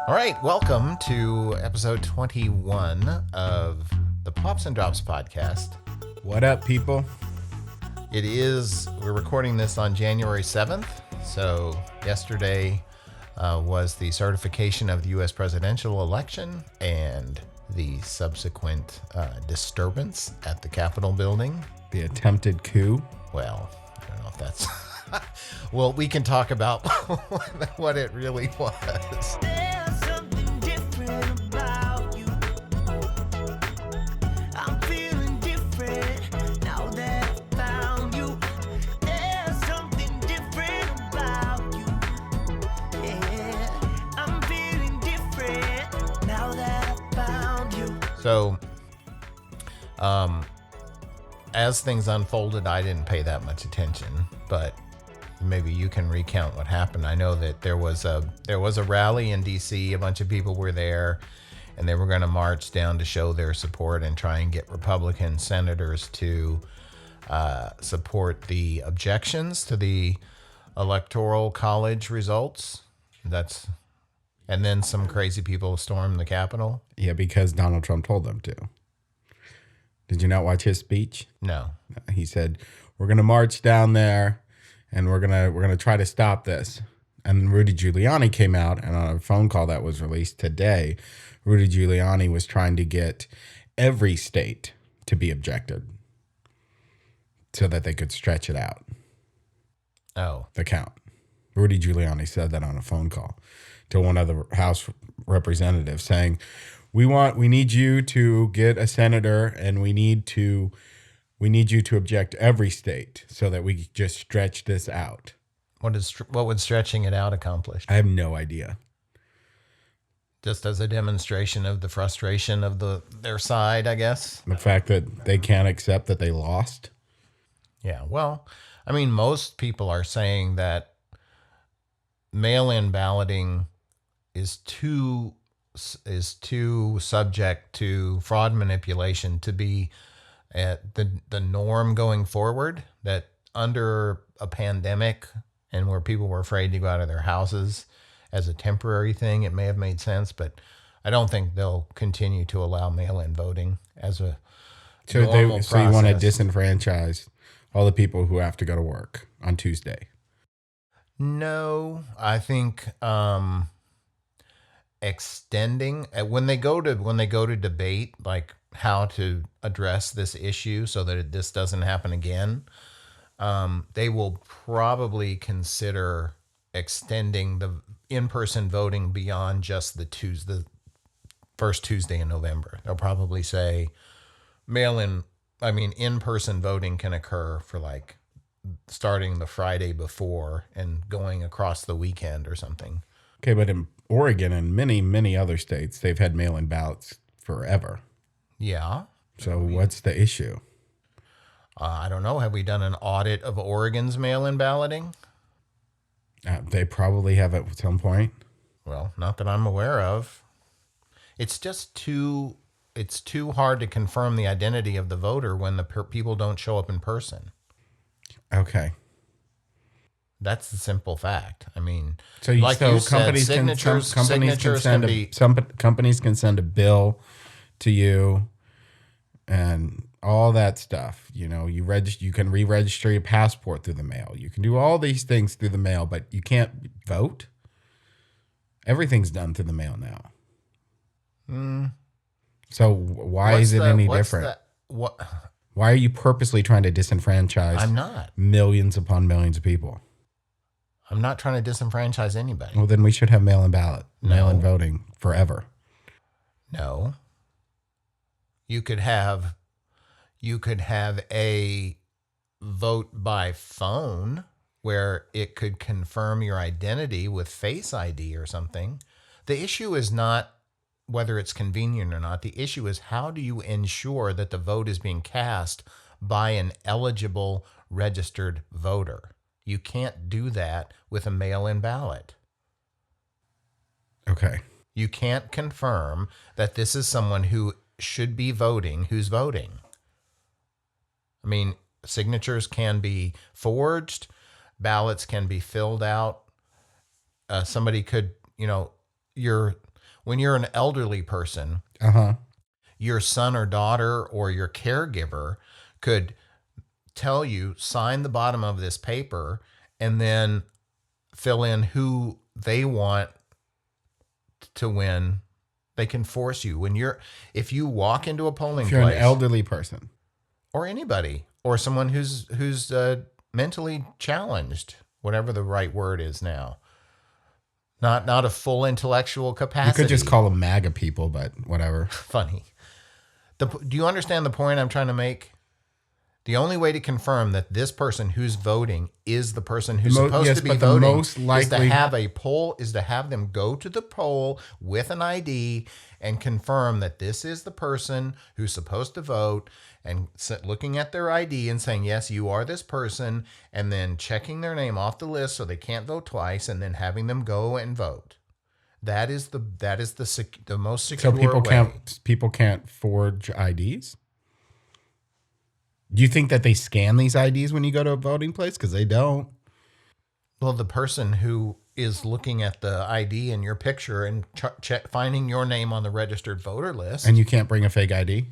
All right, welcome to episode 21 of the Pops and Drops podcast. What up, people? We're recording this on January 7th. So yesterday was the certification of the U.S. presidential election and the subsequent disturbance at the Capitol building. The attempted coup. Well, I don't know if that's... Well, we can talk about what it really was. So, as things unfolded, I didn't pay that much attention, but maybe you can recount what happened. I know that there was a rally in D.C. A bunch of people were there, and they were going to march down to show their support and try and get Republican senators to support the objections to the Electoral College results. And then some crazy people stormed the Capitol. Yeah, because Donald Trump told them to. Did you not watch his speech? No. He said, "We're going to march down there, and we're gonna try to stop this." And Rudy Giuliani came out, and on a phone call that was released today, Rudy Giuliani was trying to get every state to be objected so that they could stretch it out. Oh. The count. Rudy Giuliani said that on a phone call to one of the House representatives, saying, we need you to get a senator, and we need you to object every state so that we just stretch this out. What would stretching it out accomplish? I have no idea. Just as a demonstration of the frustration of their side, I guess. The fact that they can't accept that they lost. Yeah, well, I mean, most people are saying that mail-in balloting is too subject to fraud manipulation to be the norm going forward, that under a pandemic and where people were afraid to go out of their houses as a temporary thing, it may have made sense, but I don't think they'll continue to allow mail-in voting as a normal process. So you want to disenfranchise all the people who have to go to work on Tuesday? No, I think extending when they go to debate, like how to address this issue so that this doesn't happen again, they will probably consider extending the in-person voting beyond just the first Tuesday in November. They'll probably say in-person voting can occur for like starting the Friday before and going across the weekend or something. Okay, but in Oregon and many, many other states, they've had mail-in ballots forever. Yeah. So what's the issue? I don't know. Have we done an audit of Oregon's mail-in balloting? They probably have at some point. Well, not that I'm aware of. It's just it's too hard to confirm the identity of the voter when the people don't show up in person. Okay. That's the simple fact. I mean, companies can send a bill to you and all that stuff. You know, you can re-register your passport through the mail. You can do all these things through the mail, but you can't vote. Everything's done through the mail now. So why is it any different? Why are you purposely trying to disenfranchise I'm not. Millions upon millions of people? I'm not trying to disenfranchise anybody. Well, then we should have mail-in voting forever. No. You could have a vote by phone where it could confirm your identity with Face ID or something. The issue is not whether it's convenient or not. The issue is, how do you ensure that the vote is being cast by an eligible registered voter? You can't do that with a mail-in ballot. Okay. You can't confirm that this is someone who should be voting, who's voting. I mean, signatures can be forged, ballots can be filled out. Somebody could, When you're an elderly person, Uh-huh. your son or daughter or your caregiver could tell you, sign the bottom of this paper, and then fill in who they want to win. They can force you if you walk into a polling If you're an place, elderly person. or anybody, or someone who's mentally challenged, whatever the right word is now, not a full intellectual capacity. You could just call them MAGA people, but whatever. Funny. Do you understand the point I'm trying to make? The only way to confirm that this person who's voting is the person who's supposed to be voting is to have a poll, is to have them go to the poll with an ID and confirm that this is the person who's supposed to vote, and looking at their ID and saying, yes, you are this person, and then checking their name off the list so they can't vote twice, and then having them go and vote. That is the most secure way. So people can't forge IDs? Do you think that they scan these IDs when you go to a voting place? Because they don't. Well, the person who is looking at the ID in your picture and finding your name on the registered voter list. And you can't bring a fake ID?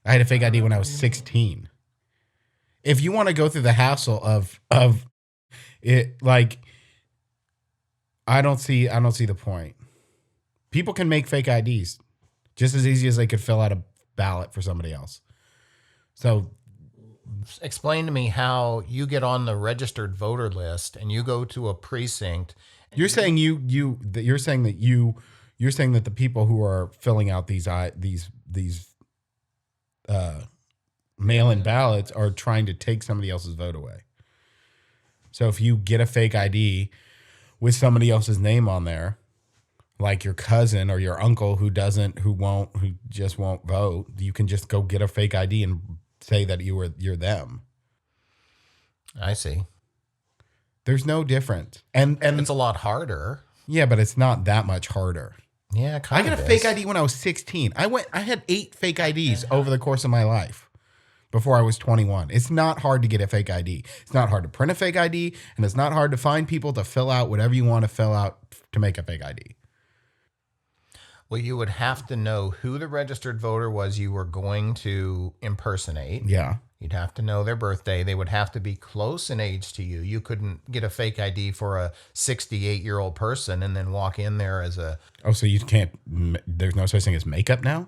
I had a fake ID when I was 16. If you want to go through the hassle of it, like, I don't see the point. People can make fake IDs just as easy as they could fill out a ballot for somebody else. So explain to me how you get on the registered voter list and you go to a precinct. You're saying you're saying that the people who are filling out these mail-in ballots are trying to take somebody else's vote away. So if you get a fake ID with somebody else's name on there, like your cousin or your uncle who just won't vote, you can just go get a fake ID and say that you're them. I see. There's no difference. And it's a lot harder. Yeah, but it's not that much harder. Yeah, I got a fake ID when I was 16. I had 8 fake IDs over the course of my life before I was 21. It's not hard to get a fake ID. It's not hard to print a fake ID, and it's not hard to find people to fill out whatever you want to fill out to make a fake ID. Well, you would have to know who the registered voter was you were going to impersonate. Yeah. You'd have to know their birthday. They would have to be close in age to you. You couldn't get a fake ID for a 68-year-old person and then walk in there as a... Oh, so you can't... There's no such thing as makeup now?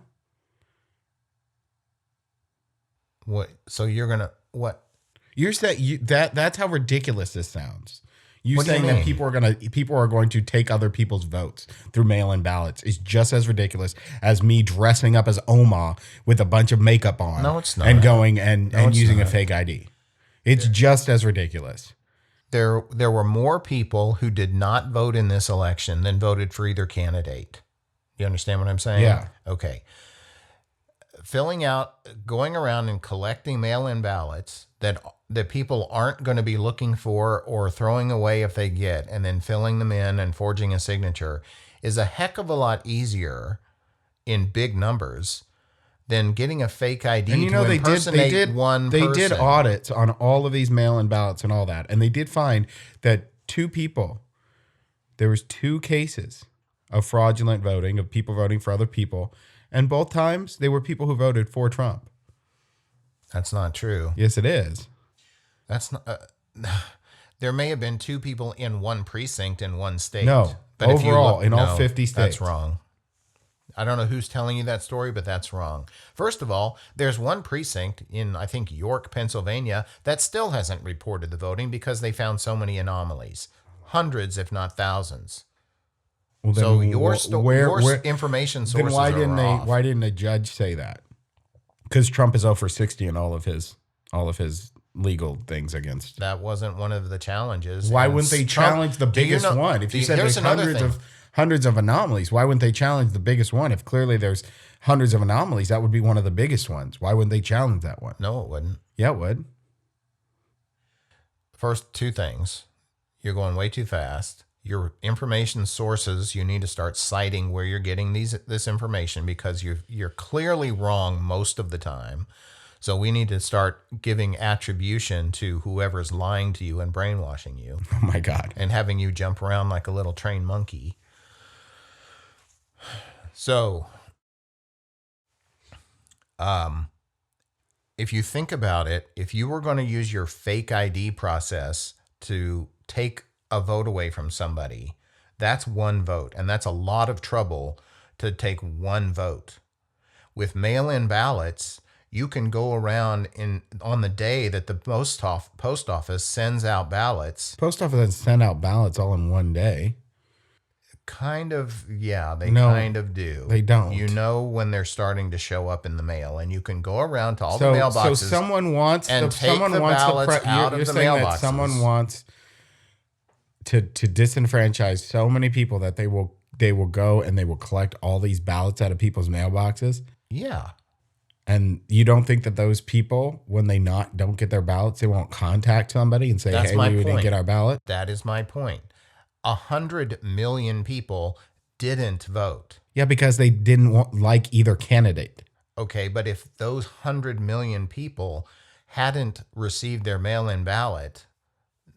What? So you're going to... What? You're saying... That's how ridiculous this sounds. What saying that people are going to take other people's votes through mail-in ballots is just as ridiculous as me dressing up as Oma with a bunch of makeup on. No, it's not. And going and using a fake ID. It's just as ridiculous. There were more people who did not vote in this election than voted for either candidate. You understand what I'm saying? Yeah. Okay. Going around and collecting mail-in ballots that people aren't going to be looking for or throwing away if they get, and then filling them in and forging a signature is a heck of a lot easier in big numbers than getting a fake ID and to impersonate one person. They did audits on all of these mail-in ballots and all that, and they did find that there was 2 cases of fraudulent voting, of people voting for other people, and both times they were people who voted for Trump. That's not true. Yes, it is. That's not. There may have been 2 people in one precinct in one state. No, but overall in all 50 states. That's wrong. I don't know who's telling you that story, but that's wrong. First of all, there's one precinct in, I think, York, Pennsylvania, that still hasn't reported the voting because they found so many anomalies. Hundreds, if not thousands. Well, so your information sources are off. Why didn't a judge say that? Because Trump is 0 for 60 in all of his legal things against. That wasn't one of the challenges. Why wouldn't they challenge the biggest one? If you said there's hundreds of anomalies, why wouldn't they challenge the biggest one? If clearly there's hundreds of anomalies, that would be one of the biggest ones. Why wouldn't they challenge that one? No, it wouldn't. Yeah, it would. First, 2 things. You're going way too fast. Your information sources, you need to start citing where you're getting this information, because you're clearly wrong most of the time. So we need to start giving attribution to whoever's lying to you and brainwashing you. Oh my God. And having you jump around like a little trained monkey. So, um, if you think about it, if you were going to use your fake ID process to take a vote away from somebody, that's one vote. And that's a lot of trouble to take one vote. With mail in ballots, you can go around on the day that the post office sends out ballots. Post office has sent out ballots all in one day. Kind of, yeah, they No, kind of do. they don't. You know when they're starting to show up in the mail, and you can go around to all the So mailboxes. someone wants and the, take someone the wants ballots the out you're of the saying that mailboxes. someone wants to disenfranchise so many people that they will go and they will collect all these ballots out of people's mailboxes. Yeah, And you don't think that those people, when they don't get their ballots, they won't contact somebody and say, that's "Hey, my we point. didn't get our ballot." That is my point. 100 million people didn't vote. Yeah, because they didn't like either candidate. Okay, but if those 100 million people hadn't received their mail in ballot,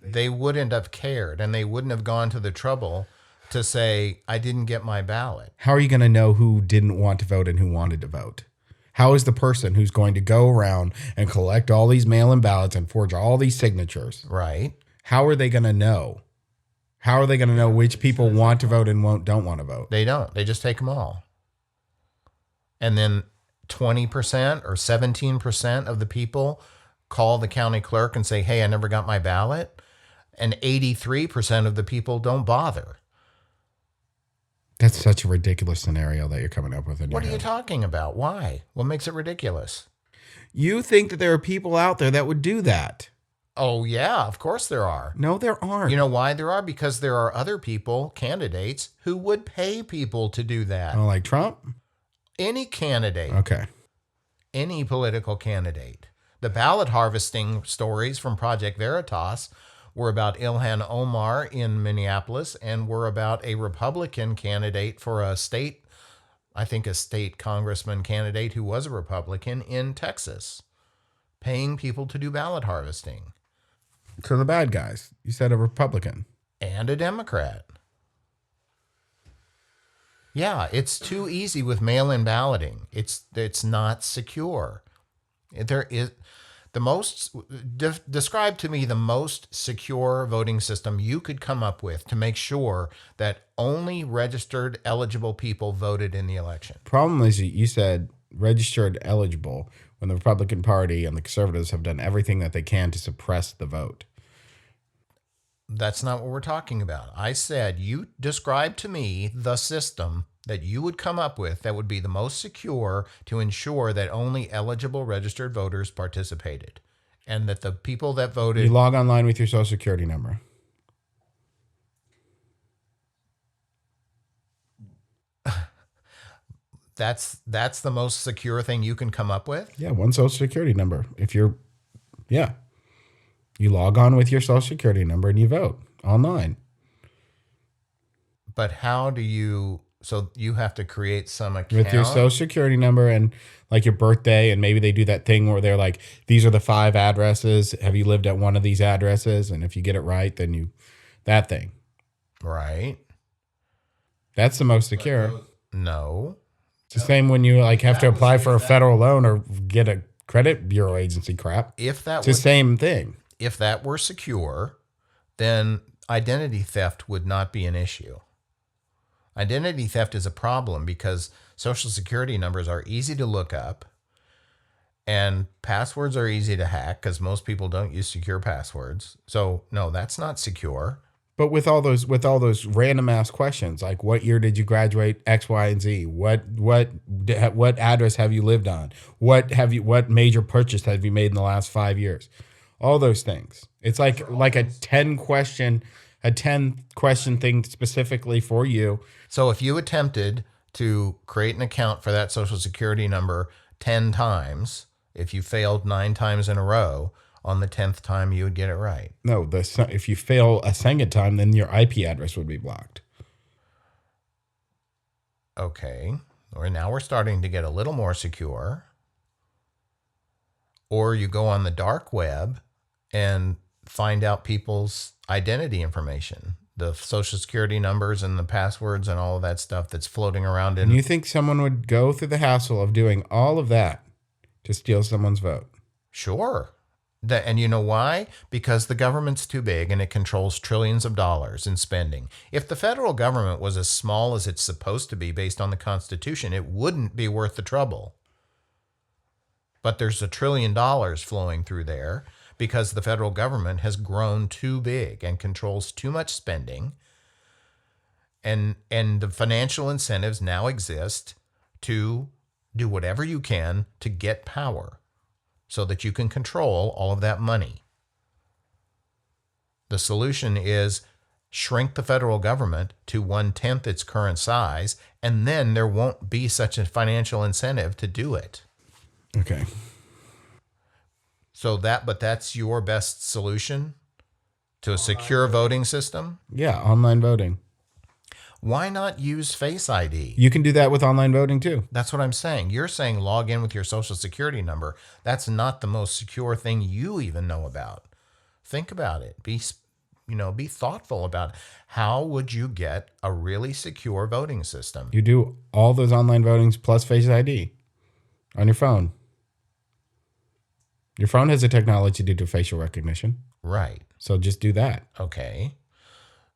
they wouldn't have cared and they wouldn't have gone to the trouble to say, I didn't get my ballot. How are you going to know who didn't want to vote and who wanted to vote? How is the person who's going to go around and collect all these mail-in ballots and forge all these signatures? Right. How are they going to know? How are they going to know which people want to vote and don't want to vote? They don't. They just take them all. And then 20% or 17% of the people call the county clerk and say, hey, I never got my ballot. And 83% of the people don't bother. That's such a ridiculous scenario that you're coming up with. What are you talking about? Why? What makes it ridiculous? You think that there are people out there that would do that? Oh, yeah, of course there are. No, there aren't. You know why there are? Because there are other people, candidates, who would pay people to do that. Oh, like Trump? Any candidate. Okay. Any political candidate. The ballot harvesting stories from Project Veritas were about Ilhan Omar in Minneapolis and were about a Republican candidate for a state, I think a state congressman candidate who was a Republican in Texas, paying people to do ballot harvesting. So the bad guys, you said a Republican. And a Democrat. Yeah, it's too easy with mail-in balloting. It's not secure. There is the most describe to me the most secure voting system you could come up with to make sure that only registered eligible people voted in the election. Problem is, you said registered eligible when the Republican Party and the conservatives have done everything that they can to suppress the vote. That's not what we're talking about. I said you describe to me the system that you would come up with that would be the most secure to ensure that only eligible registered voters participated and that the people that voted... You log online with your social security number. That's the most secure thing you can come up with? Yeah, one social security number. You log on with your social security number and you vote online. But how do you... So you have to create some account? With your social security number and like your birthday, and maybe they do that thing where they're like, these are the 5 addresses. Have you lived at one of these addresses? And if you get it right, then that thing. Right. That's the most secure. No. It's the same when you like have to apply for a federal loan or get a credit bureau agency crap. It's the same thing. If that were secure, then identity theft would not be an issue. Identity theft is a problem because social security numbers are easy to look up and passwords are easy to hack because most people don't use secure passwords. So no, that's not secure. But with all those random ass questions, like what year did you graduate, X, Y, and Z? What address have you lived on? What major purchase have you made in the last 5 years? All those things. It's like a 10 question thing specifically for you. So if you attempted to create an account for that social security number 10 times, if you failed 9 times in a row, on the 10th time you would get it right. No, if you fail a second time, then your IP address would be blocked. Okay. Or now we're starting to get a little more secure. Or you go on the dark web and find out people's identity information. the social security numbers and the passwords and all of that stuff that's floating around And in. you think someone would go through the hassle of doing all of that to steal someone's vote? Sure. And you know why? Because the government's too big and it controls trillions of dollars in spending. If the federal government was as small as it's supposed to be based on the Constitution, it wouldn't be worth the trouble. But there's $1 trillion flowing through there because the federal government has grown too big and controls too much spending. And the financial incentives now exist to do whatever you can to get power, so that you can control all of that money. The solution is shrink the federal government to 1/10 its current size, and then there won't be such a financial incentive to do it. Okay. But that's your best solution to a secure voting system? Yeah, online voting. Why not use Face ID? You can do that with online voting too. That's what I'm saying. You're saying log in with your social security number. That's not the most secure thing you even know about. Think about it. Be thoughtful about how would you get a really secure voting system? You do all those online votings plus Face ID on your phone. Your phone has the technology to do facial recognition. Right. So just do that. Okay.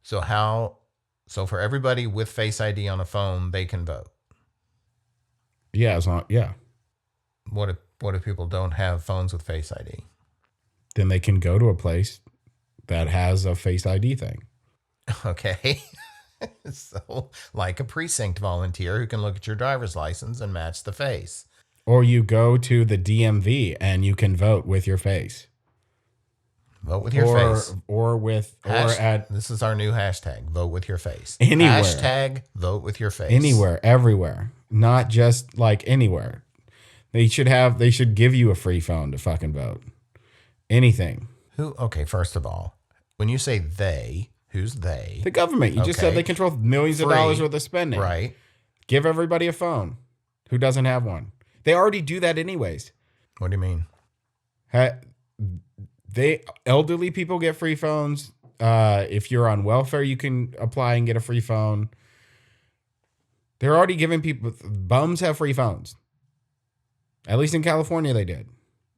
So for everybody with Face ID on a phone, they can vote. Yeah, yeah. What if people don't have phones with Face ID? Then they can go to a place that has a Face ID thing. Okay. So like a precinct volunteer who can look at your driver's license and match the face. Or you go to the DMV and you can vote with your face. Vote with your face. This is our new hashtag, vote with your face. Anywhere. Hashtag vote with your face. Anywhere, everywhere. Not just like anywhere. They should give you a free phone to fucking vote. Anything. Okay, first of all, when you say they, who's they? The government. You just said they control millions of dollars worth of spending. Right. Give everybody a phone who doesn't have one. They already do that anyways. What do you mean? Elderly people get free phones. If you're on welfare, you can apply and get a free phone. They're already giving people, bums have free phones. At least in California, they did.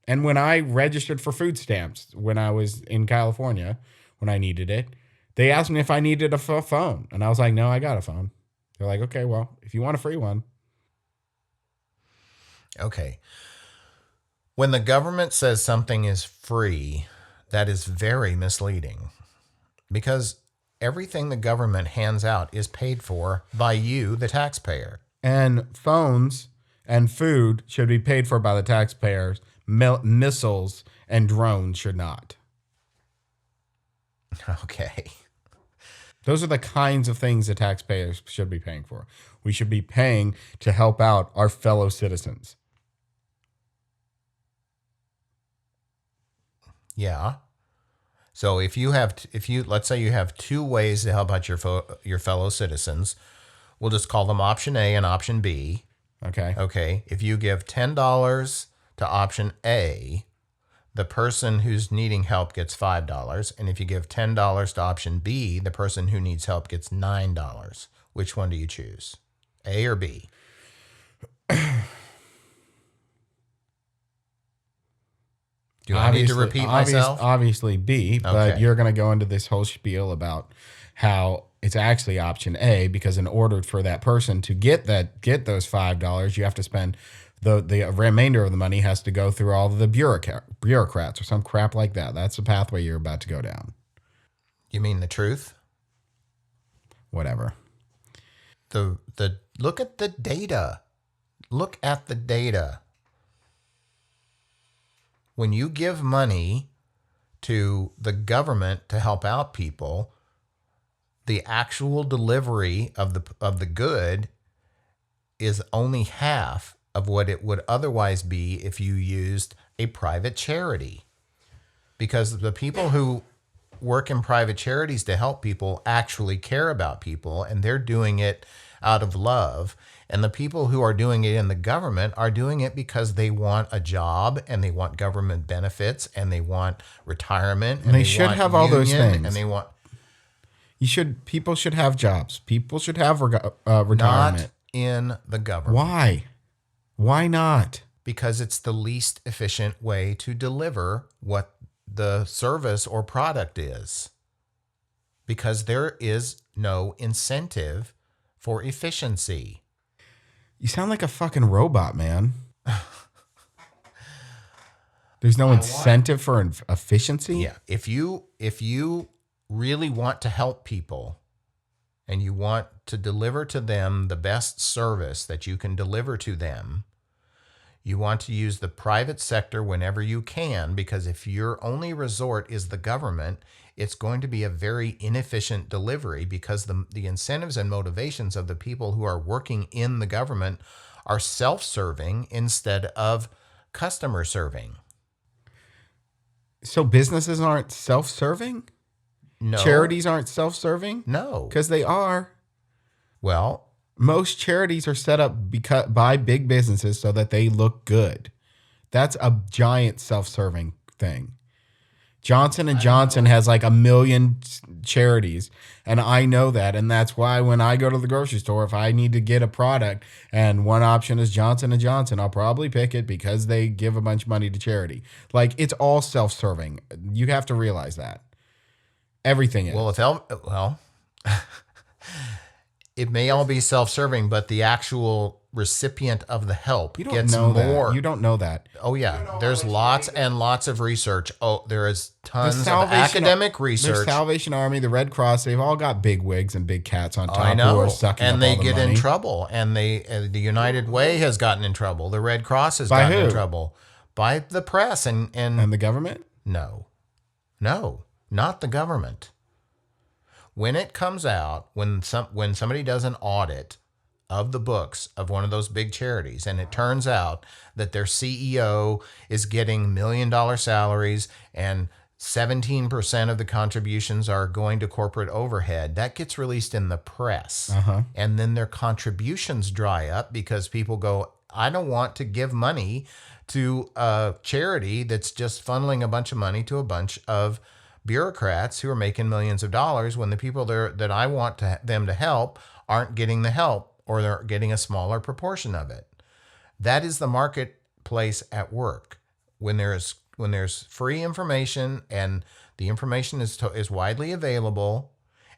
And when I registered for food stamps, when I was in California, when I needed it, they asked me if I needed a phone. And I was like, no, I got a phone. They're like, okay, well, if you want a free one. Okay. When the government says something is free, that is very misleading, because everything the government hands out is paid for by you, the taxpayer. And phones and food should be paid for by the taxpayers. Missiles and drones should not. Okay. Those are the kinds of things the taxpayers should be paying for. We should be paying to help out our fellow citizens. Yeah. So let's say you have two ways to help out your fellow citizens. We'll just call them option A and option B. Okay. Okay. If you give $10 to option A, the person who's needing help gets $5. And if you give $10 to option B, the person who needs help gets $9. Which one do you choose? A or B? Do I need to repeat myself? Obviously B, but you're going to go into this whole spiel about how it's actually option A, because in order for that person to get those $5, you have to spend the remainder of the money has to go through all of the bureaucrats or some crap like that. That's the pathway you're about to go down. You mean the truth? Whatever. Look at the data. Look at the data. When you give money to the government to help out people, the actual delivery of the good is only half of what it would otherwise be if you used a private charity. Because the people who work in private charities to help people actually care about people, and they're doing it out of love. And the people who are doing it in the government are doing it because they want a job and they want government benefits and they want retirement. And they should have all those things. And they want... People should have jobs. People should have retirement. Not in the government. Why? Why not? Because it's the least efficient way to deliver what the service or product is. Because there is no incentive for efficiency. You sound like a fucking robot, man. There's no incentive for efficiency? Yeah. If you really want to help people and you want to deliver to them the best service that you can deliver to them, you want to use the private sector whenever you can, because if your only resort is the government, it's going to be a very inefficient delivery, because the incentives and motivations of the people who are working in the government are self-serving instead of customer serving. So businesses aren't self-serving? No. Charities aren't self-serving? No. Because they are. Well, most charities are set up by big businesses so that they look good. That's a giant self-serving thing. Johnson & Johnson has like 1 million charities, and I know that, and that's why when I go to the grocery store, if I need to get a product and one option is Johnson & Johnson, I'll probably pick it because they give a bunch of money to charity. Like, it's all self-serving. You have to realize that. Everything is. Well, it may all be self-serving, but the actual recipient of the help gets more. That. You don't know that. Oh, yeah. There's lots and lots of research. Oh, there is tons of academic research. The Salvation Army, the Red Cross, they've all got big wigs and big cats on top I know. who are sucking and up they all the get money. in trouble. And the United Way has gotten in trouble. The Red Cross has gotten in trouble. By the press and the government? No, not the government. When it comes out, when somebody does an audit of the books of one of those big charities, and it turns out that their CEO is getting $1 million salaries and 17% of the contributions are going to corporate overhead, that gets released in the press. And then their contributions dry up because people go, I don't want to give money to a charity that's just funneling a bunch of money to a bunch of bureaucrats who are making millions of dollars, when the people there that I want them to help aren't getting the help, or they're getting a smaller proportion of it. That is the marketplace at work. When there's free information and the information is widely available,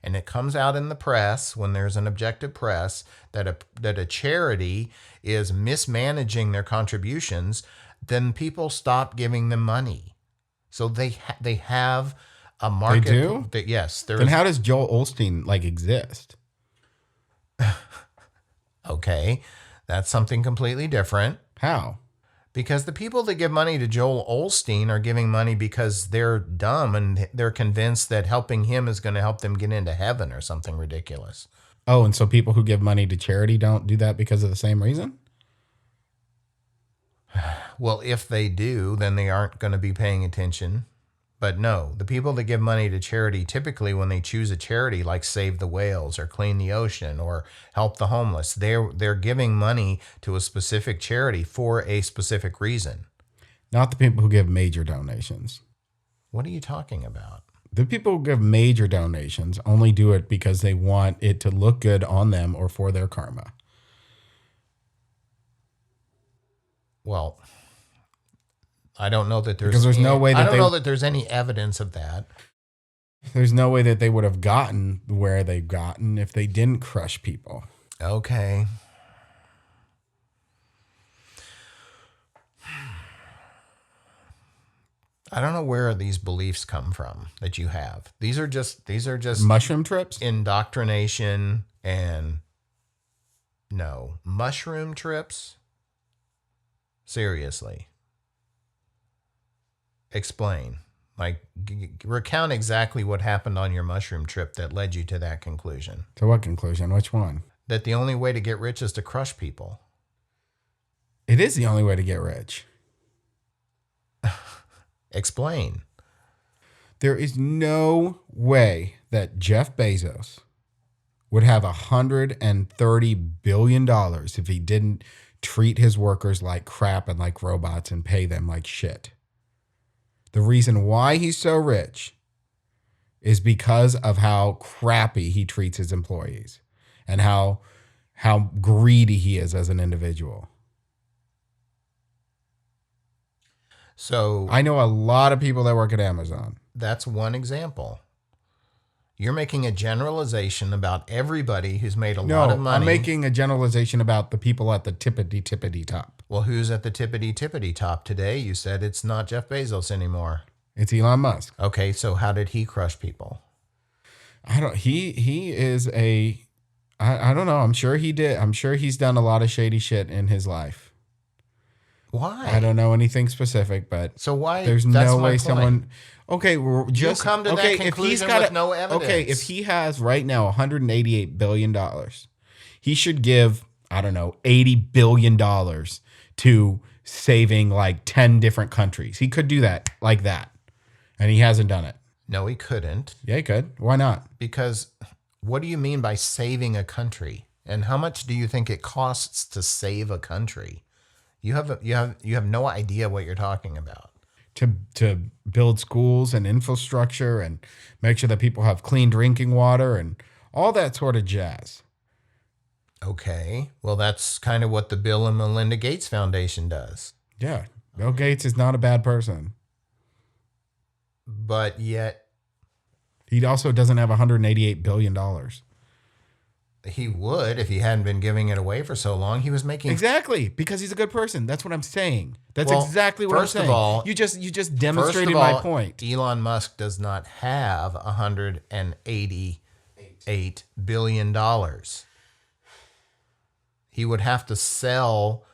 and it comes out in the press, when there's an objective press that a charity is mismanaging their contributions, then people stop giving them money. So they have a market. They do? Yes. Then how does Joel Osteen exist? Okay, that's something completely different. How? Because the people that give money to Joel Osteen are giving money because they're dumb and they're convinced that helping him is going to help them get into heaven or something ridiculous. Oh, and so people who give money to charity don't do that because of the same reason? Well, if they do, then they aren't going to be paying attention. But no, the people that give money to charity, typically when they choose a charity like Save the Whales or Clean the Ocean or Help the Homeless, they're giving money to a specific charity for a specific reason. Not the people who give major donations. What are you talking about? The people who give major donations only do it because they want it to look good on them or for their karma. Well, I don't know that there's no way that I don't know that there's any evidence of that. There's no way that they would have gotten where they've gotten if they didn't crush people. Okay. I don't know where these beliefs come from that you have. These are just mushroom trips? Indoctrination and mushroom trips. Seriously. Explain. Recount exactly what happened on your mushroom trip that led you to that conclusion. To what conclusion? Which one? That the only way to get rich is to crush people. It is the only way to get rich. Explain. There is no way that Jeff Bezos would have $130 billion if he didn't treat his workers like crap and like robots and pay them like shit. The reason why he's so rich is because of how crappy he treats his employees and how greedy he is as an individual. So I know a lot of people that work at Amazon. that's one example. You're making a generalization about everybody who's made a lot of No, money. I'm making a generalization about the people at the tippity top. Well, who's at the tippity top today? You said it's not Jeff Bezos anymore. It's Elon Musk. Okay, so how did he crush people? I don't. He is a. I don't know. I'm sure he did. I'm sure he's done a lot of shady shit in his life. Why? I don't know anything specific, but So why? there's that's no my way point. someone. Okay, we're just You come to that okay. If conclusion he's got with no evidence. Okay, if he has right now 188 billion dollars, he should give, I don't know, 80 billion dollars to saving like 10 different countries. He could do that like that, and he hasn't done it. No, he couldn't. Yeah, he could. Why not? Because what do you mean by saving a country? And how much do you think it costs to save a country? You have no idea what you're talking about. To build schools and infrastructure and make sure that people have clean drinking water and all that sort of jazz. Okay. Well, that's kind of what the Bill and Melinda Gates Foundation does. Yeah. Bill Gates is not a bad person. But yet He also doesn't have $188 billion. he would if he hadn't been giving it away for so long. He was making Exactly, because he's a good person. That's what I'm saying. That's Well, exactly what I'm first of saying. all- you just First demonstrated of all, my point. Elon Musk does not have $188 billion. He would have to sell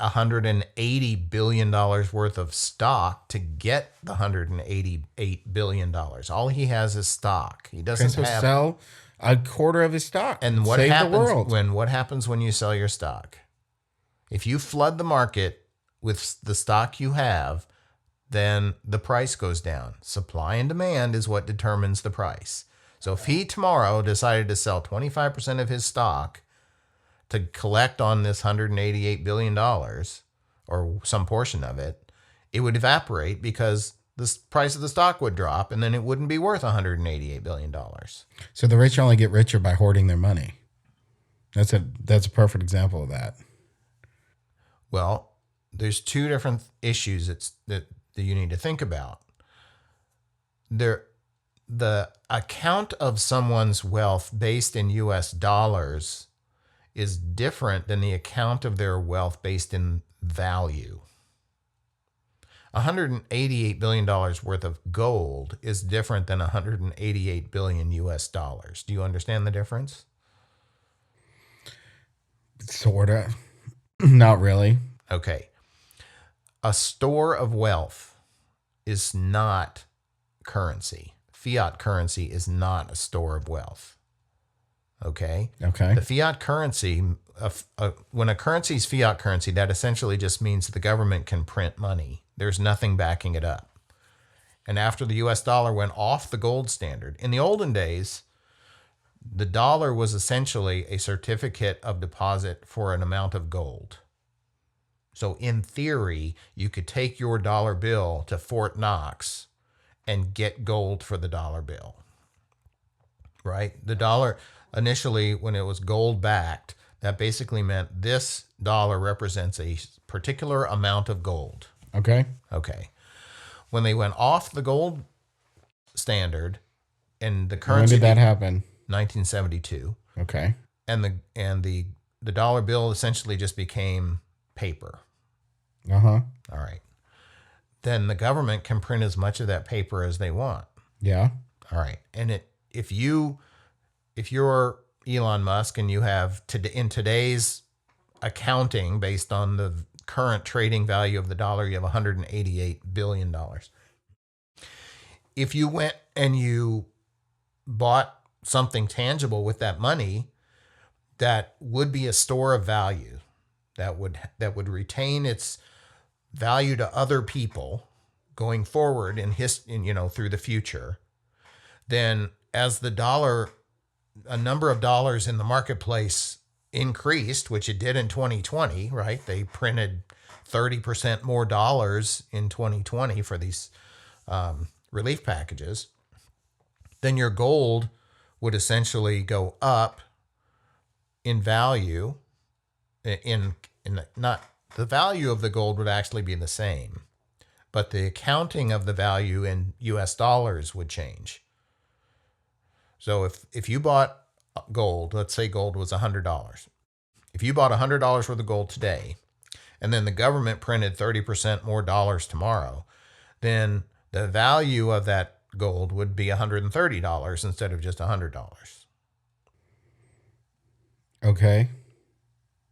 $180 billion worth of stock to get the $188 billion. All he has is stock. He doesn't So have. sell a quarter of his stock. And what Save happens the world. what happens when you sell your stock? If you flood the market with the stock you have, then the price goes down. Supply and demand is what determines the price. So if he tomorrow decided to sell 25% of his stock to collect on this $188 billion or some portion of it, it would evaporate because the price of the stock would drop and then it wouldn't be worth $188 billion. So the rich only get richer by hoarding their money. That's a perfect example of that. Well, there's two different issues that you need to think about. The account of someone's wealth based in US dollars is different than the account of their wealth based in value. $188 billion worth of gold is different than 188 billion US dollars. Do you understand the difference? Sorta. Not really. Okay. A store of wealth is not currency. Fiat currency is not a store of wealth. Okay? Okay. The fiat currency, when a currency is fiat currency, that essentially just means the government can print money. There's nothing backing it up. And after the US dollar went off the gold standard, in the olden days, the dollar was essentially a certificate of deposit for an amount of gold. So in theory, you could take your dollar bill to Fort Knox and get gold for the dollar bill. Right? The dollar, initially, when it was gold backed, that basically meant this dollar represents a particular amount of gold. Okay. Okay. When they went off the gold standard and the When currency did that happen? 1972, Okay. and the dollar bill essentially just became paper. Uh-huh. All right. Then the government can print as much of that paper as they want. Yeah. All right. And if you're Elon Musk and you have in today's accounting based on the current trading value of the dollar, you have $188 billion. If you went and you bought something tangible with that money, that would be a store of value that would retain its value to other people going forward through the future. Then as a number of dollars in the marketplace increased, which it did in 2020, right? They printed 30% more dollars in 2020 for these relief packages. then your gold would essentially go up in value. In not the value of the gold would actually be the same, but the accounting of the value in US dollars would change. So if you bought gold, let's say gold was $100. If you bought $100 worth of gold today, and then the government printed 30% more dollars tomorrow, then the value of that gold would be $130 instead of just $100. Okay.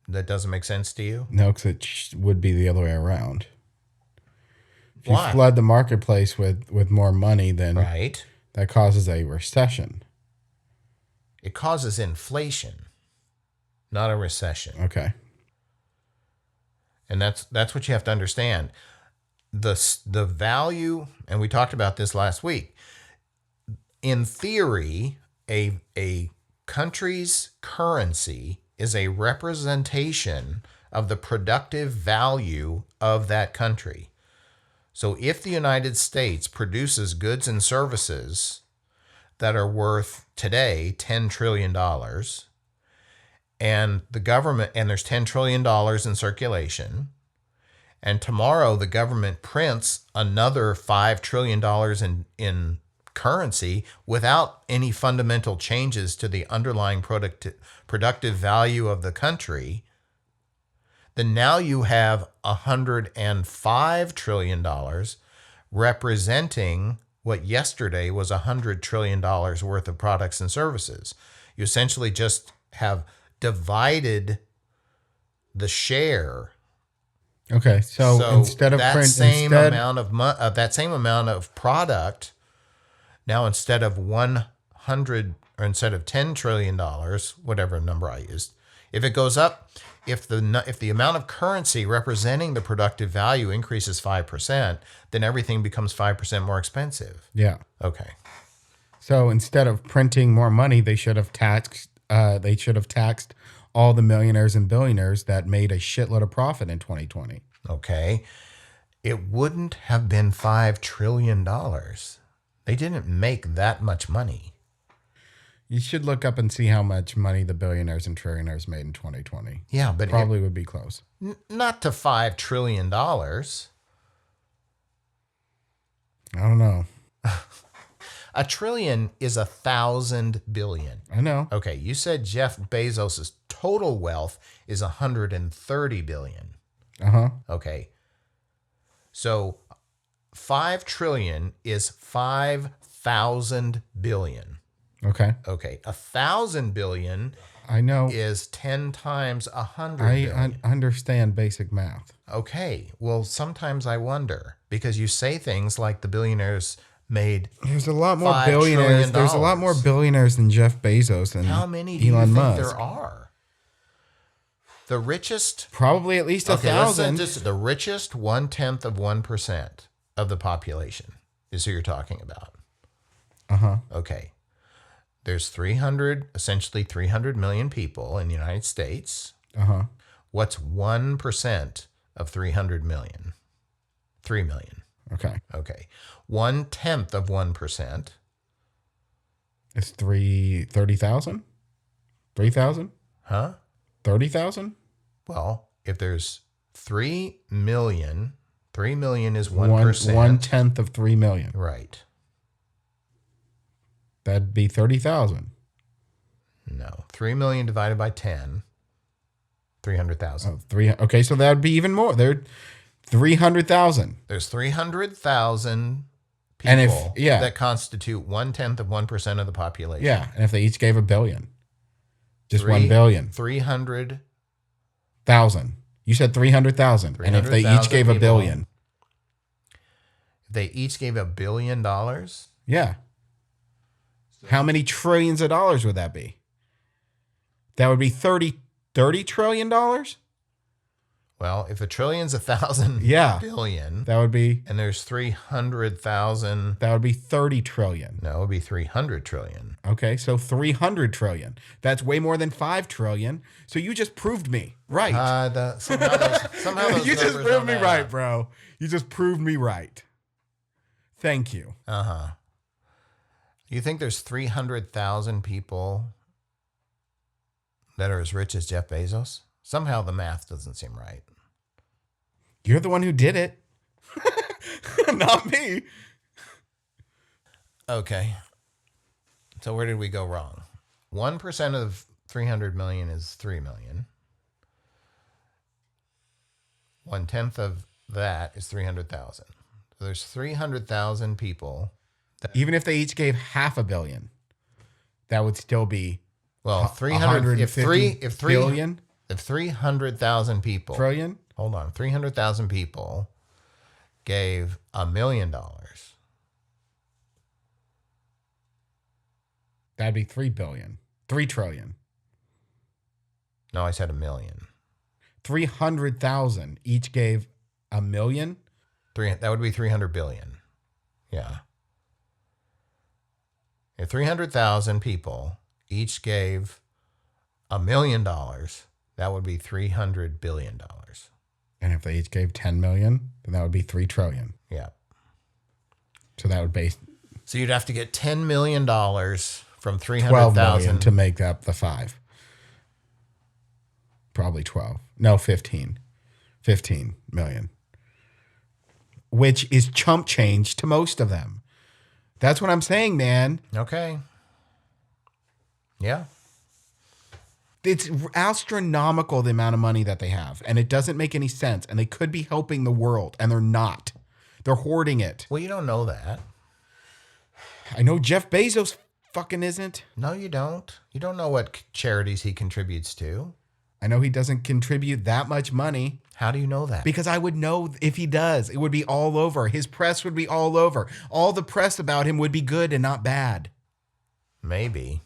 That doesn't make sense to you? No, because it would be the other way around. If you Why? flood the marketplace with more money, then Right. that causes a recession. It causes inflation, not a recession. Okay. And that's what you have to understand. The value, and we talked about this last week. In theory, a country's currency is a representation of the productive value of that country. So if the United States produces goods and services that are worth today $10 trillion, and the government, and there's $10 trillion in circulation, and tomorrow the government prints another $5 trillion in currency without any fundamental changes to the underlying productive value of the country, then now you have $105 trillion representing what yesterday was $100 trillion worth of products and services. You essentially just have divided the share. Okay. So instead of that same amount of product, now instead of 100 or instead of $10 trillion, whatever number I used, if it goes up, if the amount of currency representing the productive value increases 5%, then everything becomes 5% more expensive. Yeah. Okay. So instead of printing more money, they should have taxed all the millionaires and billionaires that made a shitload of profit in 2020. Okay. It wouldn't have been $5 trillion. They didn't make that much money. You should look up and see how much money the billionaires and trillionaires made in 2020. Yeah, but probably would be close. Not to $5 trillion. I don't know. A trillion is 1,000 billion. I know. Okay, you said Jeff Bezos' total wealth is 130 billion. Uh-huh. Okay. So 5 trillion is 5,000 billion. Okay. Okay. 1,000 billion I know is 10 times 100 billion. I understand basic math. Okay. Well, sometimes I wonder because you say things like the billionaires made. There's a lot more billionaires. There's a lot more billionaires than Jeff Bezos and how many do Elon you think Musk. there are? The richest, probably at least 1,000. The richest 1/10 of 1% of the population is who you're talking about. Uh-huh. Okay. There's essentially 300 million people in the United States. Uh-huh. What's 1% of 300 million? 3 million. Okay. Okay. 1/10 of 1%. It's 30,000? 3,000? Huh? 30,000? Well, if there's 3 million, 3 million is 1%. 1/10 of 3 million. Right. That'd be 30,000. No. 3 million divided by 10, 300,000. Okay, so that'd be even more. There 300,000. There's 300,000 people and that constitute 1/10 of 1% of the population. Yeah, and if they each gave $1 billion. Just 1 billion. 300,000. You said 300,000. And if they each gave $1 billion. If they each gave $1 billion? Yeah. How many trillions of dollars would that be? That would be $30 trillion? Well, if a trillion's 1,000 billion, that would be, and there's 300,000, that would be 30 trillion. No, it would be 300 trillion. Okay, so 300 trillion. That's way more than 5 trillion. So you just proved me right. Somehow those you just proved me right, bro. You just proved me right. Thank you. You think there's 300,000 people that are as rich as Jeff Bezos? Somehow the math doesn't seem right. You're the one who did it. Not me. Okay. So where did we go wrong? 1% of 300 million is 3 million. 1/10 of that is 300,000. So there's 300,000 people. Even if they each gave $500 million, that would still be Well, 300 if 300,000 people trillion. Hold on. 300,000 people gave $1 million. That'd be 3 billion. 3 trillion. No, I said $1 million. 300,000 each gave $1 million. That would be 300 billion. Yeah. If 300,000 people each gave $1 million, that would be $300 billion. And if they each gave 10 million, then that would be 3 trillion. Yeah. So that would be So you'd have to get $10 million from 12 million 300,000 to make up the 5. Probably 12. No, 15. 15 million. Which is chump change to most of them. That's what I'm saying, man. Okay. Yeah. It's astronomical the amount of money that they have, and it doesn't make any sense. And they could be helping the world, and they're not. They're hoarding it. Well, you don't know that. I know Jeff Bezos fucking isn't. No, you don't. You don't know what charities he contributes to. I know he doesn't contribute that much money. How do you know that? Because I would know if he does. It would be all over. His press would be all over. All the press about him would be good and not bad. Maybe.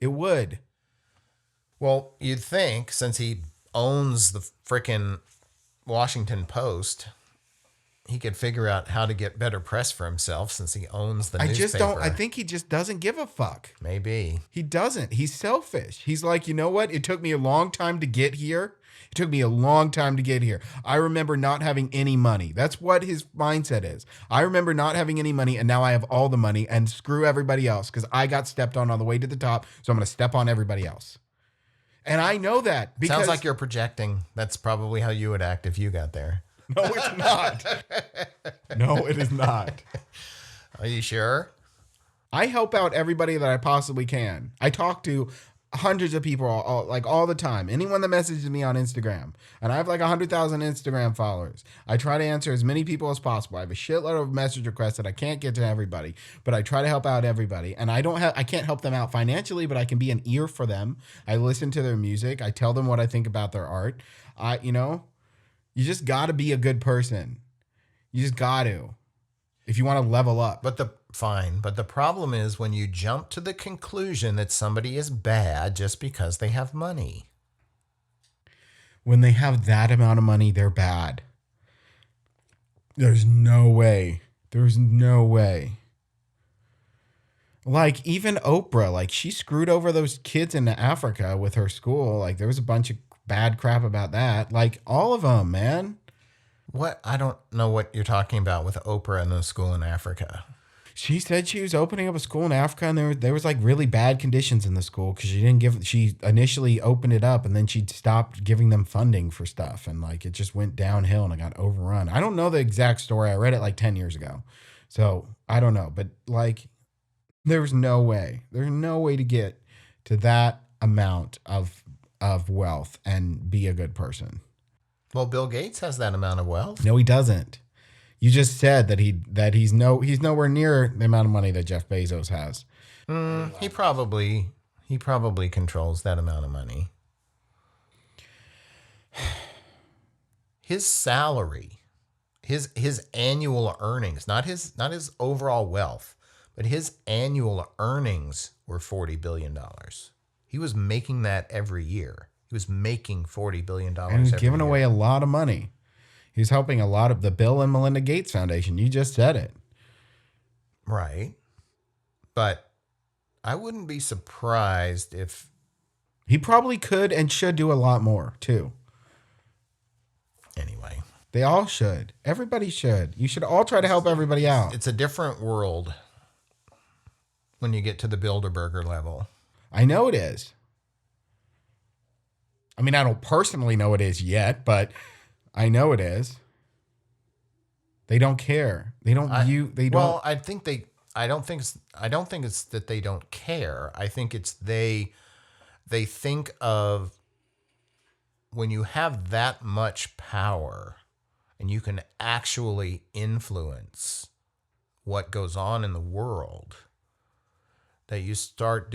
It would. Well, you'd think since he owns the frickin' Washington Post, he could figure out how to get better press for himself since he owns the newspaper. I think he just doesn't give a fuck. Maybe. He doesn't. He's selfish. He's like, you know what? It took me a long time to get here. It took me a long time to get here. I remember not having any money. That's what his mindset is. I remember not having any money, and now I have all the money, and screw everybody else because I got stepped on the way to the top, so I'm going to step on everybody else. And I know that because... Sounds like you're projecting. That's probably how you would act if you got there. No, it's not. No, it is not. Are you sure? I help out everybody that I possibly can. I talk to hundreds of people all the time. Anyone that messages me on Instagram. And I have like 100,000 Instagram followers. I try to answer as many people as possible. I have a shitload of message requests that I can't get to everybody, but I try to help out everybody. And I can't help them out financially, but I can be an ear for them. I listen to their music. I tell them what I think about their art. You just got to be a good person. You just got to. If you want to level up. But the problem is when you jump to the conclusion that somebody is bad just because they have money. When they have that amount of money, they're bad. There's no way. There's no way. Like even Oprah, like she screwed over those kids in Africa with her school. Like there was a bunch of bad crap about that. Like all of them, man. What? I don't know what you're talking about with Oprah and the school in Africa. She said she was opening up a school in Africa, and there was like really bad conditions in the school because she initially opened it up, and then she stopped giving them funding for stuff, and like it just went downhill and it got overrun. I don't know the exact story. I read it like 10 years ago, so I don't know. But like, there's no way. There's no way to get to that amount of wealth and be a good person. Well, Bill Gates has that amount of wealth. No, he doesn't. You just said that he's nowhere near the amount of money that Jeff Bezos has. He probably controls that amount of money. His salary, his annual earnings, not his overall wealth, but his annual earnings were $40 billion. He was making that every year. He was making $40 billion and he's giving away a lot of money. He's helping a lot of the Bill and Melinda Gates Foundation. You just said it. Right. But I wouldn't be surprised if... He probably could and should do a lot more, too. Anyway. They all should. Everybody should. You should all try to help everybody out. It's a different world when you get to the Bilderberger level. I know it is. I mean, I don't personally know it is yet, but I know it is. They don't care. They don't view. They don't. Well, I think they. I don't think it's that they don't care. I think it's they think of when you have that much power and you can actually influence what goes on in the world, that you start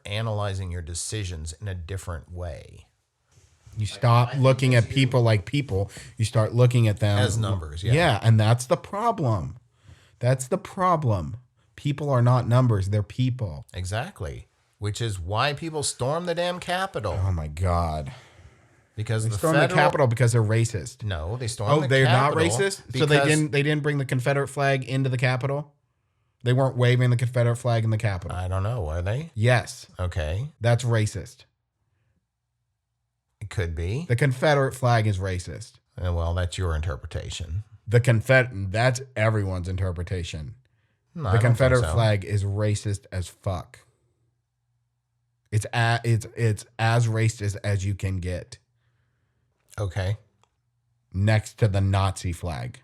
analyzing your decisions in a different way. You stop looking at people like people. You start looking at them As numbers, yeah. Yeah, and that's the problem. That's the problem. People are not numbers. They're people. Exactly. Which is why people storm the damn Capitol. Oh, my God. Because They stormed the Capitol because they're racist. No, they stormed the they're Capitol. not racist? So they didn't bring the Confederate flag into the Capitol? They weren't waving the Confederate flag in the Capitol? I don't know. Are they? Yes. Okay. That's racist. It could be. The Confederate flag is racist. Well, that's your interpretation. That's everyone's interpretation. No, The I don't think Confederate so. flag is racist as fuck. It's as racist as you can get. Okay. Next to the Nazi flag.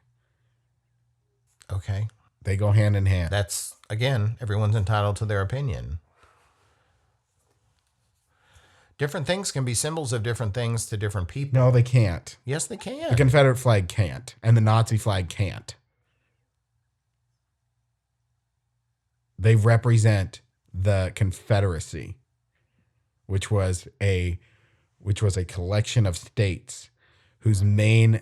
Okay. They go hand in hand. That's, again, everyone's entitled to their opinion. Different things can be symbols of different things to different people. No, they can't. Yes, they can. The Confederate flag can't, and the Nazi flag can't. They represent the Confederacy, which was a collection of states whose main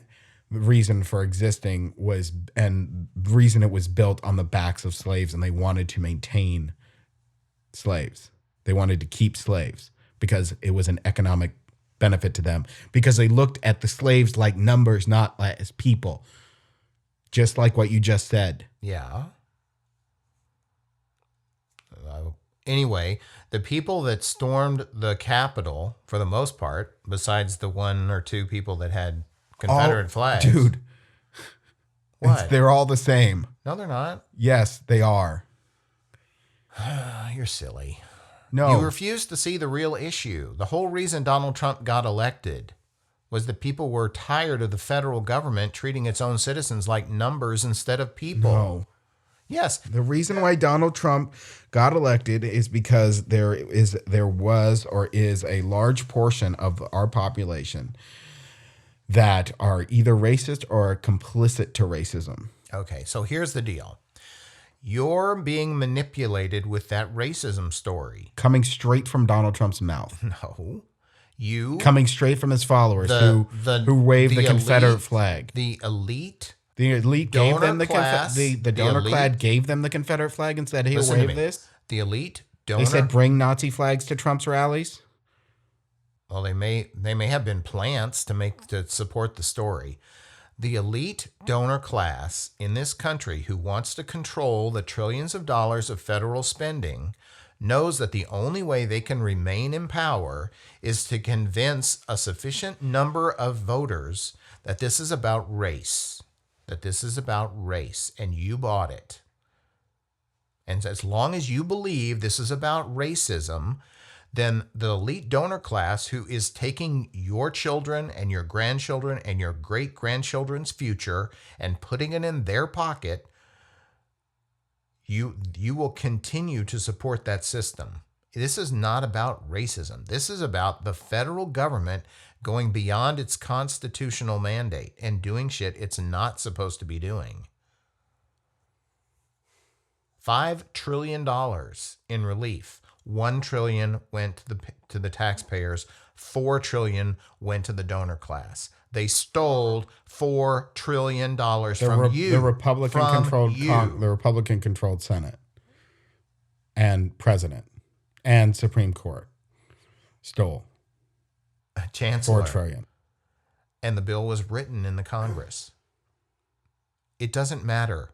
reason for existing was, and the reason it was built on the backs of slaves, and they wanted to maintain slaves. They wanted to keep slaves because it was an economic benefit to them, because they looked at the slaves like numbers, not as people. Just like what you just said. Yeah. Anyway, the people that stormed the Capitol, for the most part, besides the one or two people that had Confederate flags. Dude. What? They're all the same. No, they're not. Yes, they are. You're silly. No. You refuse to see the real issue. The whole reason Donald Trump got elected was that people were tired of the federal government treating its own citizens like numbers instead of people. No. Yes. The reason why Donald Trump got elected is because there was a large portion of our population that are either racist or complicit to racism. Okay, so here's the deal. You're being manipulated with that racism story. Coming straight from Donald Trump's mouth. No. You Coming straight from his followers who waved the Confederate flag. The elite gave them the class, the donor class gave them the Confederate flag and said, "Here, wave this." The elite donor. They said, "Bring Nazi flags to Trump's rallies." Well, they may have been plants to support the story. The elite donor class in this country who wants to control the trillions of dollars of federal spending knows that the only way they can remain in power is to convince a sufficient number of voters that this is about race. And you bought it. And as long as you believe this is about racism, then the elite donor class who is taking your children and your grandchildren and your great-grandchildren's future and putting it in their pocket, you will continue to support that system. This is not about racism. This is about the federal government going beyond its constitutional mandate and doing shit it's not supposed to be doing. $5 trillion in relief. $1 trillion went to the taxpayers. $4 trillion went to the donor class. They stole $4 trillion from you. The Republican-controlled Senate and President and Supreme Court stole Chancellor. $4 trillion. And the bill was written in the Congress. It doesn't matter.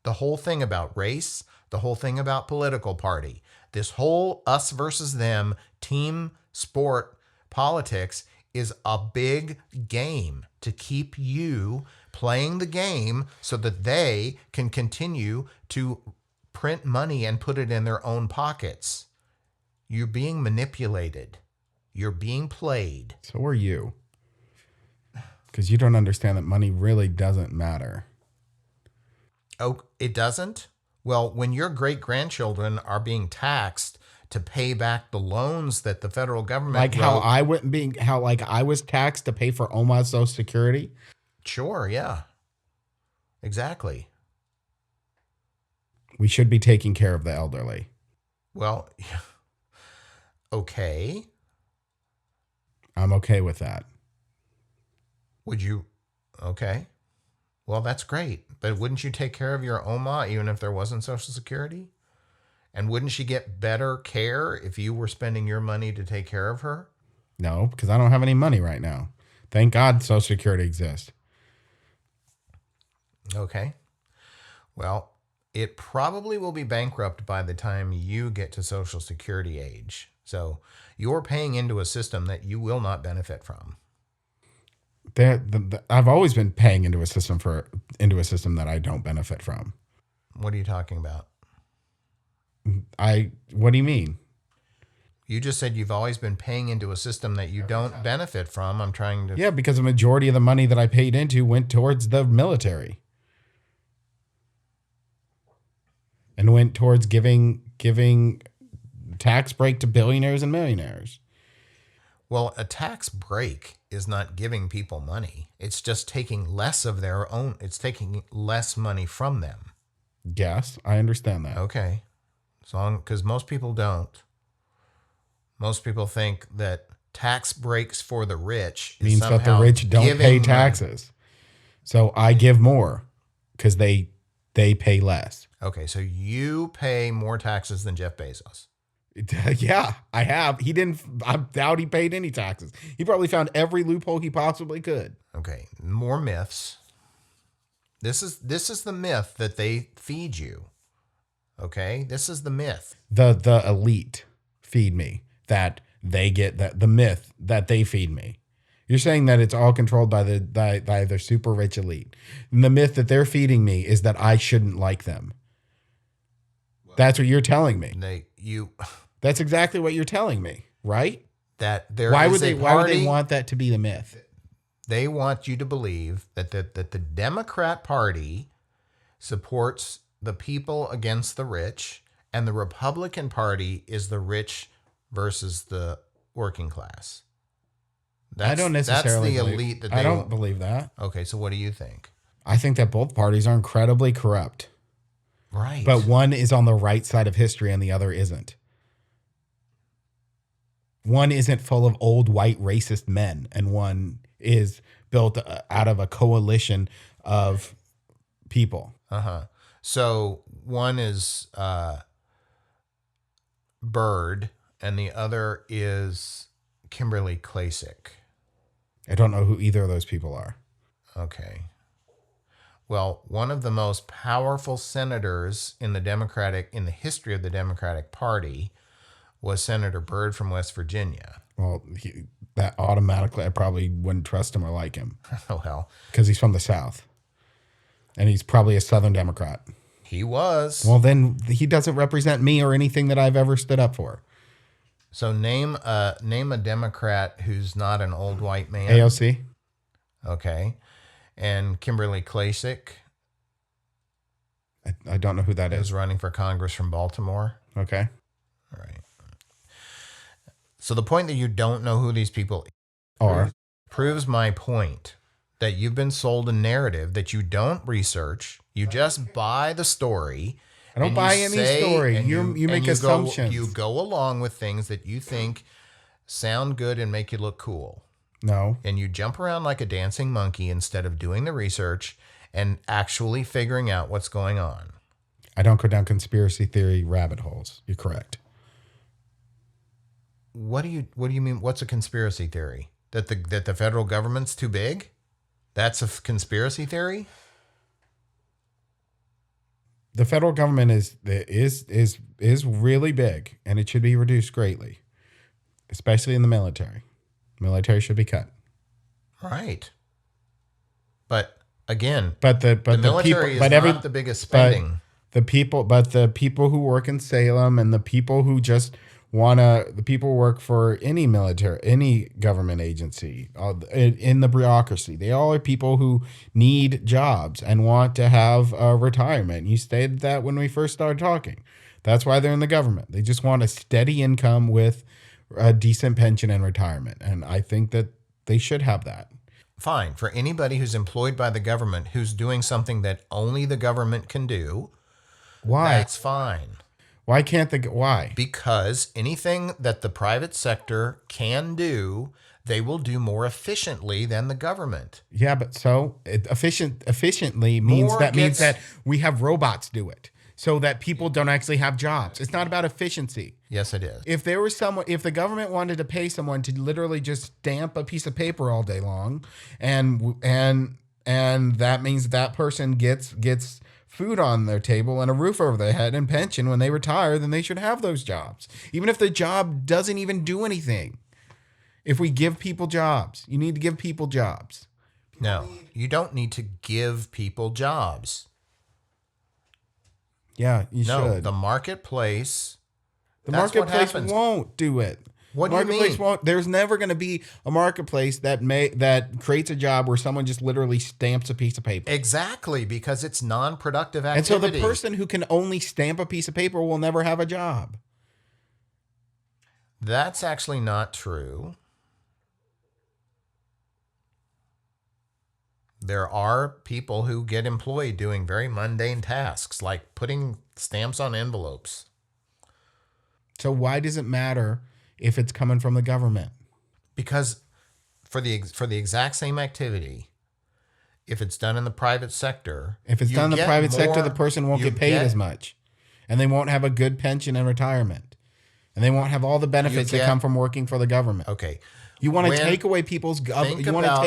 The whole thing about race, the whole thing about political party, this whole us versus them team sport politics is a big game to keep you playing the game so that they can continue to print money and put it in their own pockets. You're being manipulated. You're being played. So are you. Because you don't understand that money really doesn't matter. Oh, it doesn't? Well, when your great-grandchildren are being taxed to pay back the loans that the federal government Like how I was taxed to pay for Oma's Social Security. Sure, yeah. Exactly. We should be taking care of the elderly. Well, okay. I'm okay with that. Would you? Okay. Well, that's great. But wouldn't you take care of your Oma even if there wasn't Social Security? And wouldn't she get better care if you were spending your money to take care of her? No, because I don't have any money right now. Thank God Social Security exists. Okay. Well, it probably will be bankrupt by the time you get to Social Security age. So you're paying into a system that you will not benefit from. I've always been paying into a system that I don't benefit from. What are you talking about? What do you mean? You just said you've always been paying into a system that you don't benefit from. I'm trying to... Yeah, because the majority of the money that I paid into went towards the military. And went towards giving tax break to billionaires and millionaires. Well, a tax break is not giving people money. It's just taking less of their own. It's taking less money from them. Yes, I understand that. Okay. Because most people don't. Most people think that tax breaks for the rich means that the rich don't pay taxes. So I give more because they pay less. Okay, so you pay more taxes than Jeff Bezos. Yeah, I have. I doubt he paid any taxes. He probably found every loophole he possibly could. Okay, more myths. This is the myth that they feed you. Okay, this is the myth. The elite feed me that they get the myth that they feed me. You're saying that it's all controlled by the super rich elite. And the myth that they're feeding me is that I shouldn't like them. That's what you're telling me. That's exactly what you're telling me, right? That there why is would they a party, why would they want that to be the myth? They want you to believe that the Democrat Party supports the people against the rich, and the Republican Party is the rich versus the working class. I don't necessarily that's the elite that they I don't believe that. Okay, so what do you think? I think that both parties are incredibly corrupt. Right. But one is on the right side of history and the other isn't. One isn't full of old white racist men, and one is built out of a coalition of people. Uh-huh. So one is Bird, and the other is Kimberly Klacik. I don't know who either of those people are. Okay. Well, one of the most powerful senators in the history of the Democratic Party was Senator Byrd from West Virginia. Well, that automatically, I probably wouldn't trust him or like him. Oh, hell. Because he's from the South. And he's probably a Southern Democrat. He was. Well, then he doesn't represent me or anything that I've ever stood up for. So name a Democrat who's not an old white man. AOC. Okay. And Kimberly Klacik. I don't know who that is. Is Running for Congress from Baltimore. Okay. All right. So the point that you don't know who these people are proves my point that you've been sold a narrative that you don't research. You just buy the story. I don't buy any story. You make assumptions. You go along with things that you think sound good and make you look cool. No. And you jump around like a dancing monkey instead of doing the research and actually figuring out what's going on. I don't go down conspiracy theory rabbit holes. You're correct. What do you mean? What's a conspiracy theory? That the federal government's too big? That's a conspiracy theory? The federal government is really big, and it should be reduced greatly, especially in the military. Military should be cut. Right. But again, But the military people, is not the biggest spending. the people who work in Salem and the people who just the people who work for any government agency in the bureaucracy, they all are people who need jobs and want to have a retirement. You stated that when we first started talking. That's why they're in the government. They just want a steady income with a decent pension and retirement. And I think that they should have that. Fine. For anybody who's employed by the government who's doing something that only the government can do, Why? that's fine. Why can't why? Because anything that the private sector can do, they will do more efficiently than the government. Yeah, but efficiently means that we have robots do it, so that people don't actually have jobs. It's not about efficiency. Yes, it is. If the government wanted to pay someone to literally just stamp a piece of paper all day long, and that means that person gets food on their table and a roof over their head and pension when they retire, then they should have those jobs. Even if the job doesn't even do anything. If we give people jobs, you need to give people jobs. No, you don't need to give people jobs. Yeah, you should. The marketplace. The marketplace won't do it. What do you mean? There's never going to be a marketplace that creates a job where someone just literally stamps a piece of paper. Exactly, because it's non-productive activity. And so the person who can only stamp a piece of paper will never have a job. That's actually not true. There are people who get employed doing very mundane tasks, like putting stamps on envelopes. So why does it matter if it's coming from the government? Because for the exact same activity, if it's done in the private sector, if it's done in the private sector, the person won't get paid as much, and they won't have a good pension and retirement, and they won't have all the benefits that come from working for the government. Okay. You want to take away people's jobs, and you want to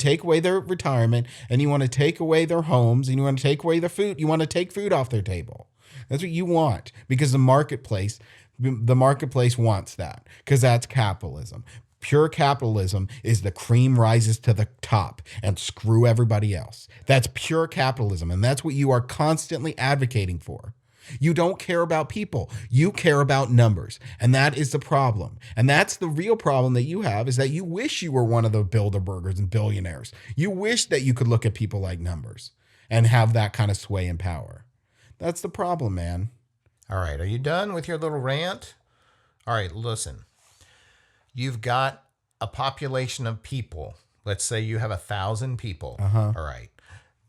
take away their retirement, and you want to take away their homes, and you want to take away their food. You want to take food off their table. That's what you want, because the marketplace wants that, because that's capitalism. Pure capitalism is the cream rises to the top and screw everybody else. That's pure capitalism, and that's what you are constantly advocating for. You don't care about people. You care about numbers. And that is the problem. And that's the real problem that you have, is that you wish you were one of the Bilderbergers and billionaires. You wish that you could look at people like numbers and have that kind of sway and power. That's the problem, man. All right. Are you done with your little rant? All right. Listen, you've got a population of people. Let's say you have 1,000 people. Uh-huh. All right.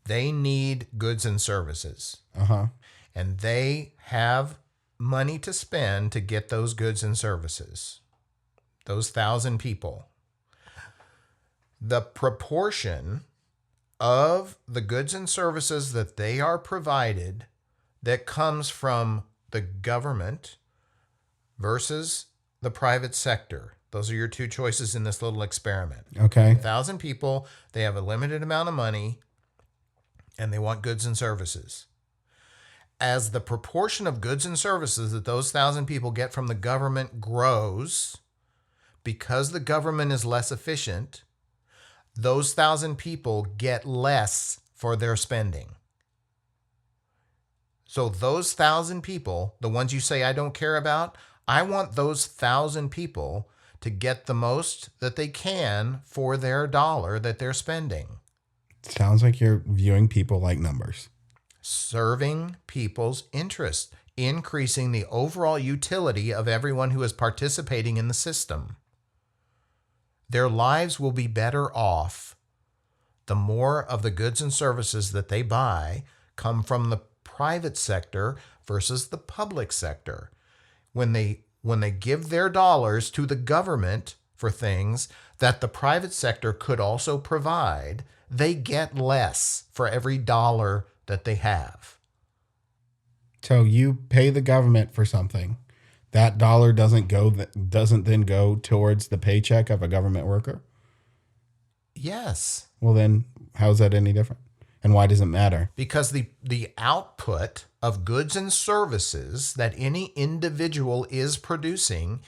They need goods and services. Uh-huh. And they have money to spend to get those goods and services. Those 1,000 people. The proportion of the goods and services that they are provided that comes from the government versus the private sector. Those are your two choices in this little experiment. Okay. 1,000 people, they have a limited amount of money, and they want goods and services. As the proportion of goods and services that those 1,000 people get from the government grows, because the government is less efficient, those 1,000 people get less for their spending. So those 1,000 people, the ones you say I don't care about, I want those 1,000 people to get the most that they can for their dollar that they're spending. Sounds like you're viewing people like numbers. Serving people's interests, increasing the overall utility of everyone who is participating in the system. Their lives will be better off the more of the goods and services that they buy come from the private sector versus the public sector. When they give their dollars to the government for things that the private sector could also provide, they get less for every dollar that they have. So you pay the government for something. That dollar doesn't then go towards the paycheck of a government worker? Yes. Well, then how's that any different? And why does it matter? Because the output of goods and services that any individual is producing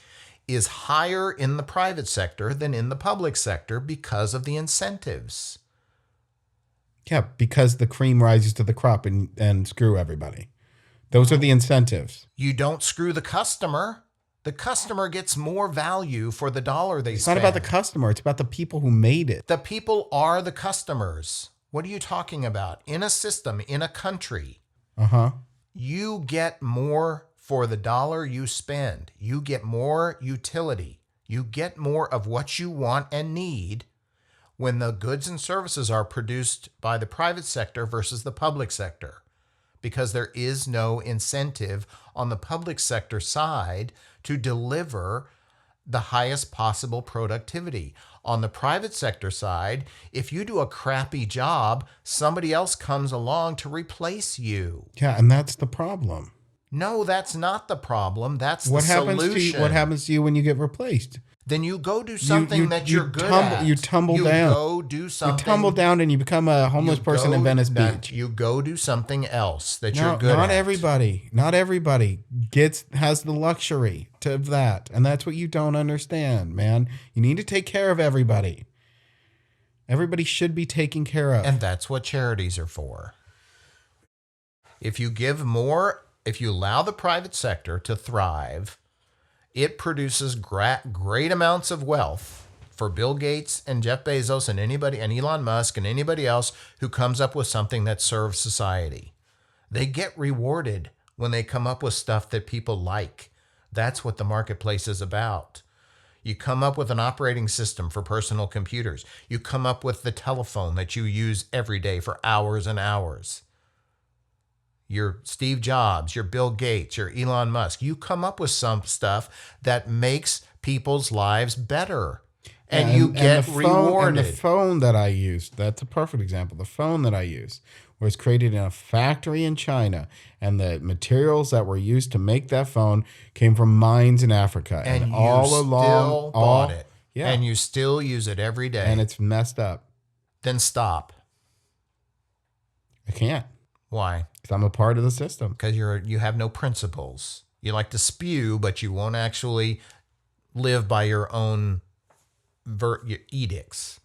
is higher in the private sector than in the public sector because of the incentives. Yeah, because the cream rises to the crop and screw everybody. Those are the incentives. You don't screw the customer. The customer gets more value for the dollar they It's spend. not about the customer. It's about the people who made it. The people are the customers. What are you talking about? In a system, in a country, you get more for the dollar you spend. You get more utility. You get more of what you want and need when the goods and services are produced by the private sector versus the public sector, because there is no incentive on the public sector side to deliver the highest possible productivity. On the private sector side, if you do a crappy job, somebody else comes along to replace you. Yeah, and that's the problem. No, that's not the problem. That's What the happens solution. to you? What happens to you when you get replaced? Then you go do something that you're good at. You tumble down. You go do something. You tumble down and you become a homeless person in Venice Beach. You go do something else that you're good at. Not everybody. Not everybody has the luxury of that. And that's what you don't understand, man. You need to take care of everybody. Everybody should be taken care of. And that's what charities are for. If you give more, if you allow the private sector to thrive, it produces great amounts of wealth for Bill Gates and Jeff Bezos and anybody, and Elon Musk and anybody else who comes up with something that serves society. They get rewarded when they come up with stuff that people like. That's what the marketplace is about. You come up with an operating system for personal computers. You come up with the telephone that you use every day for hours and hours. You're Steve Jobs, you're Bill Gates, you're Elon Musk. You come up with some stuff that makes people's lives better. And you get rewarded. And the phone that I used, that's a perfect example. The phone that I used was created in a factory in China. And the materials that were used to make that phone came from mines in Africa. And all you along, still bought it. Yeah. And you still use it every day. And it's messed up. Then stop. I can't. Why? Because I'm a part of the system. Because you have no principles. You like to spew, but you won't actually live by your own your edicts.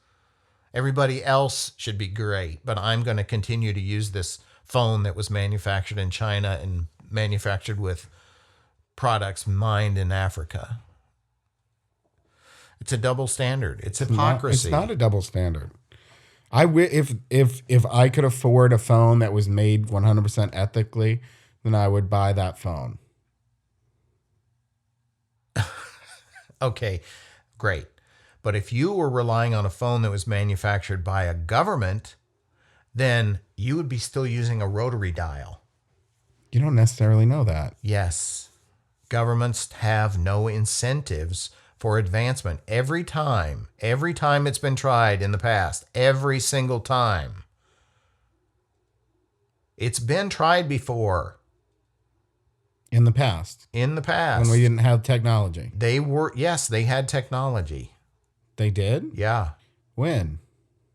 Everybody else should be great, but I'm going to continue to use this phone that was manufactured in China and manufactured with products mined in Africa. It's a double standard. It's hypocrisy. It's not a double standard. If I could afford a phone that was made 100% ethically, then I would buy that phone. Okay, great. But if you were relying on a phone that was manufactured by a government, then you would be still using a rotary dial. You don't necessarily know that. Yes. Governments have no incentives for advancement. Every time it's been tried in the past, every single time. It's been tried before. In the past. In the past. When we didn't have technology. They had technology. They did? Yeah. When?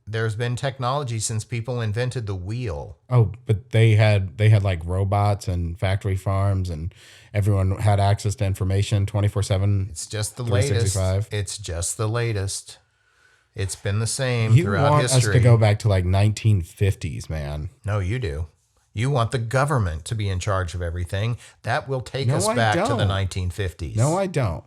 There's been technology since people invented the wheel. Oh, but they had like robots and factory farms and everyone had access to information 24/7. It's just the latest. It's just the latest. It's been the same throughout history. You want us to go back to like 1950s, man. No, you do. You want the government to be in charge of everything. That will take us back to the 1950s. No, I don't.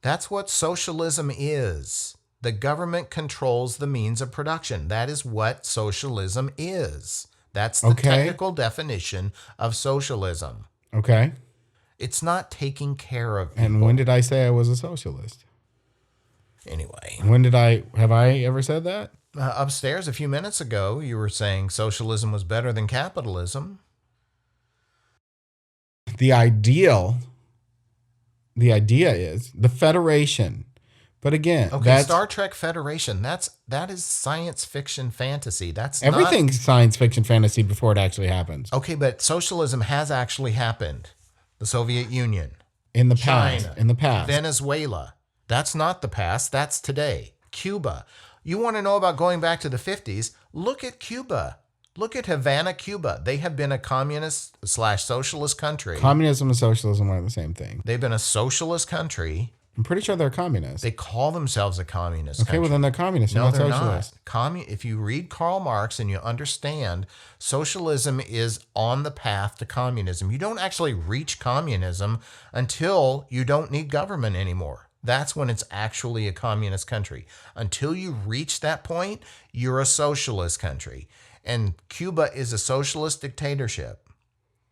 That's what socialism is. The government controls the means of production. That is what socialism is. That's the technical definition of socialism. Okay. It's not taking care of people. And when did I say I was a socialist? Anyway. Have I ever said that? Upstairs a few minutes ago, you were saying socialism was better than capitalism. The idea is the Federation. But again, Star Trek Federation, that is science fiction fantasy. That's everything's science fiction fantasy before it actually happens. Okay, but socialism has actually happened. The Soviet Union. In the China, past. In the past. Venezuela. That's not the past. That's today. Cuba. You want to know about going back to the 50s? Look at Cuba. Look at Havana, Cuba. They have been a communist/socialist country. Communism and socialism are the same thing. They've been a socialist country I'm pretty sure they're communists. They call themselves a communist Okay, country. well then they're communists. No, Not they're socialists. not. If you read Karl Marx and you understand, socialism is on the path to communism. You don't actually reach communism until you don't need government anymore. That's when it's actually a communist country. Until you reach that point, you're a socialist country. And Cuba is a socialist dictatorship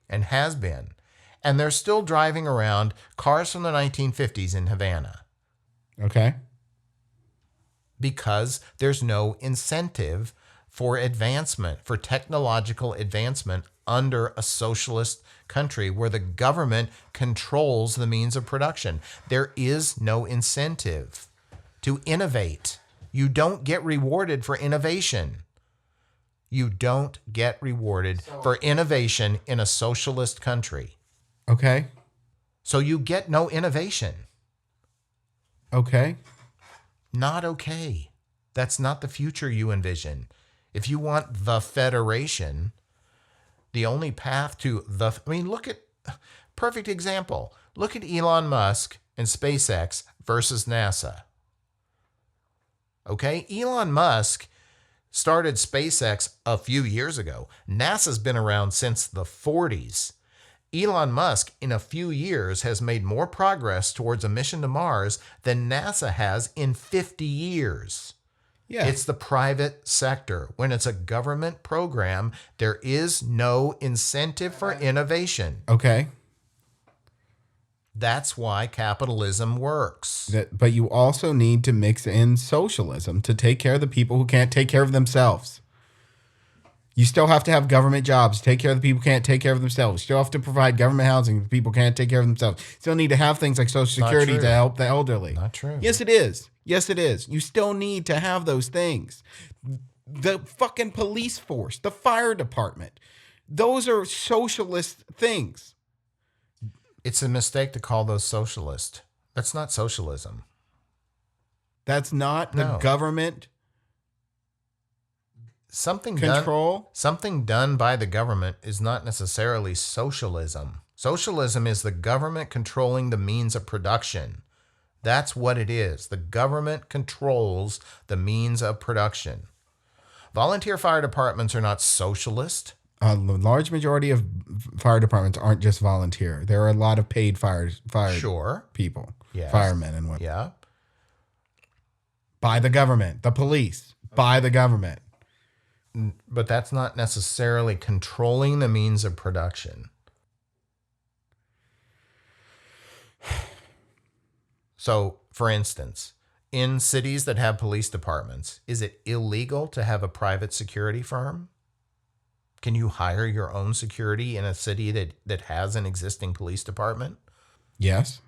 and has been. And they're still driving around cars from the 1950s in Havana. Okay. Because there's no incentive for advancement, for technological advancement under a socialist country where the government controls the means of production. There is no incentive to innovate. You don't get rewarded for innovation. You don't get rewarded for innovation in a socialist country. Okay. So you get no innovation. Okay. Not okay. That's not the future you envision. If you want the Federation, the only path to look at, perfect example. Look at Elon Musk and SpaceX versus NASA. Okay? Elon Musk started SpaceX a few years ago. NASA's been around since the 40s. Elon Musk, in a few years, has made more progress towards a mission to Mars than NASA has in 50 years. Yeah. It's the private sector. When it's a government program, there is no incentive for innovation. Okay. That's why capitalism works. But you also need to mix in socialism to take care of the people who can't take care of themselves. You still have to have government jobs to take care of the people who can't take care of themselves. You still have to provide government housing for people who can't take care of themselves. You still need to have things like Social Security to help the elderly. Not true. Yes, it is. Yes, it is. You still need to have those things. The fucking police force, the fire department, those are socialist things. It's a mistake to call those socialist. That's not socialism. That's not the government control. Something done by the government is not necessarily socialism. Socialism is the government controlling the means of production. That's what it is. The government controls the means of production. Volunteer fire departments are not socialist. A large majority of fire departments aren't just volunteer. There are a lot of paid fire people, Yes. firemen and women. Yeah. By the government, the police, by the government. But that's not necessarily controlling the means of production. So, for instance, in cities that have police departments, is it illegal to have a private security firm? Can you hire your own security in a city that has an existing police department? Yes.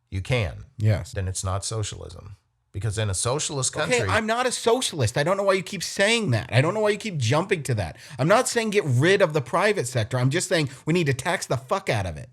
You can. Yes. Then it's not socialism. Because in a socialist country... Okay, I'm not a socialist. I don't know why you keep saying that. I don't know why you keep jumping to that. I'm not saying get rid of the private sector. I'm just saying we need to tax the fuck out of it.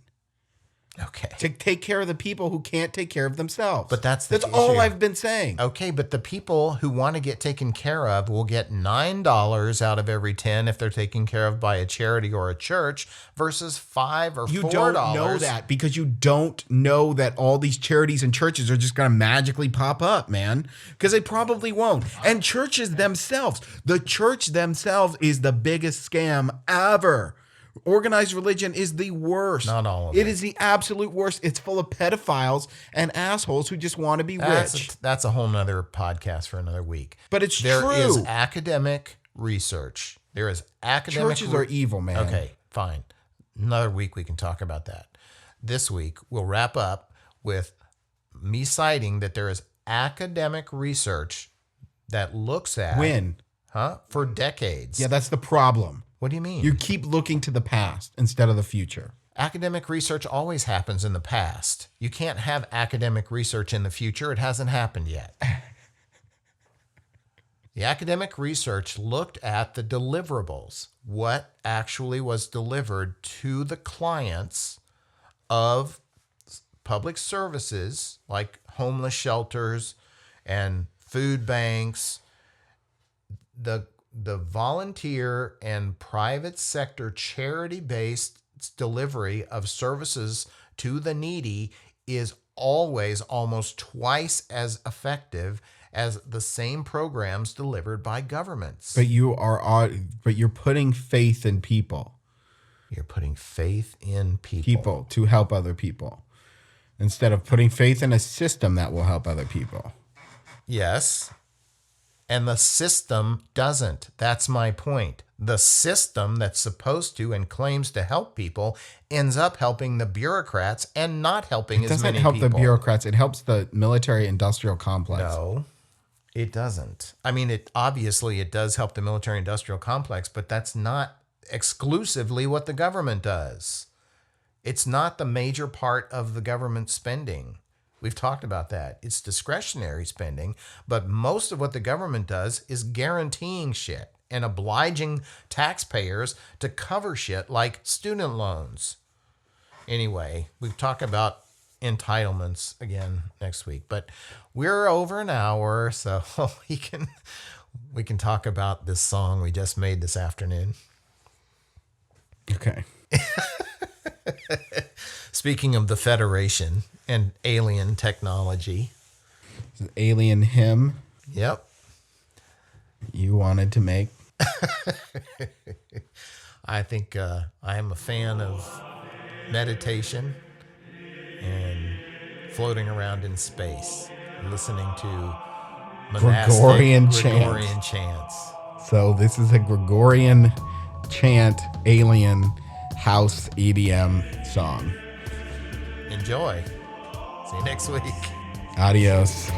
Okay. To take care of the people who can't take care of themselves. But that's the all issue. I've been saying. Okay, but the people who want to get taken care of will get $9 out of every 10 if they're taken care of by a charity or a church versus $5 or $4. You don't know that because you don't know that all these charities and churches are just going to magically pop up, man. Because they probably won't. And churches themselves, the church themselves is the biggest scam ever. Organized religion is the worst. Not all of it. It is the absolute worst. It's full of pedophiles and assholes who just want to be rich. That's a whole nother podcast for another week. But it's true. There is true. Academic research. There is academic... Churches are evil, man. Okay, fine. Another week we can talk about that. This week we'll wrap up with me citing that there is academic research that looks at... When? For decades. Yeah, that's the problem. What do you mean? You keep looking to the past instead of the future. Academic research always happens in the past. You can't have academic research in the future. It hasn't happened yet. The academic research looked at the deliverables, what actually was delivered to the clients of public services like homeless shelters and food banks, the volunteer and private sector charity-based delivery of services to the needy is always almost twice as effective as the same programs delivered by governments. But you're putting faith in people. You're putting faith in People to help other people instead of putting faith in a system that will help other people. Yes. And the system doesn't. That's my point. The system that's supposed to and claims to help people ends up helping the bureaucrats and not helping as many people. It doesn't help the bureaucrats. It helps the military industrial complex. No, it doesn't. I mean, it does help the military industrial complex, but that's not exclusively what the government does. It's not the major part of the government spending. We've talked about that. It's discretionary spending, but most of what the government does is guaranteeing shit and obliging taxpayers to cover shit like student loans. Anyway, we'll talk about entitlements again next week, but we're over an hour, so we can talk about this song we just made this afternoon. Okay. Speaking of the Federation and alien technology. It's an alien hymn. Yep. You wanted to make. I think I am a fan of meditation and floating around in space, listening to Gregorian chants. So this is a Gregorian chant alien house EDM song. Enjoy. See you next week. Adios.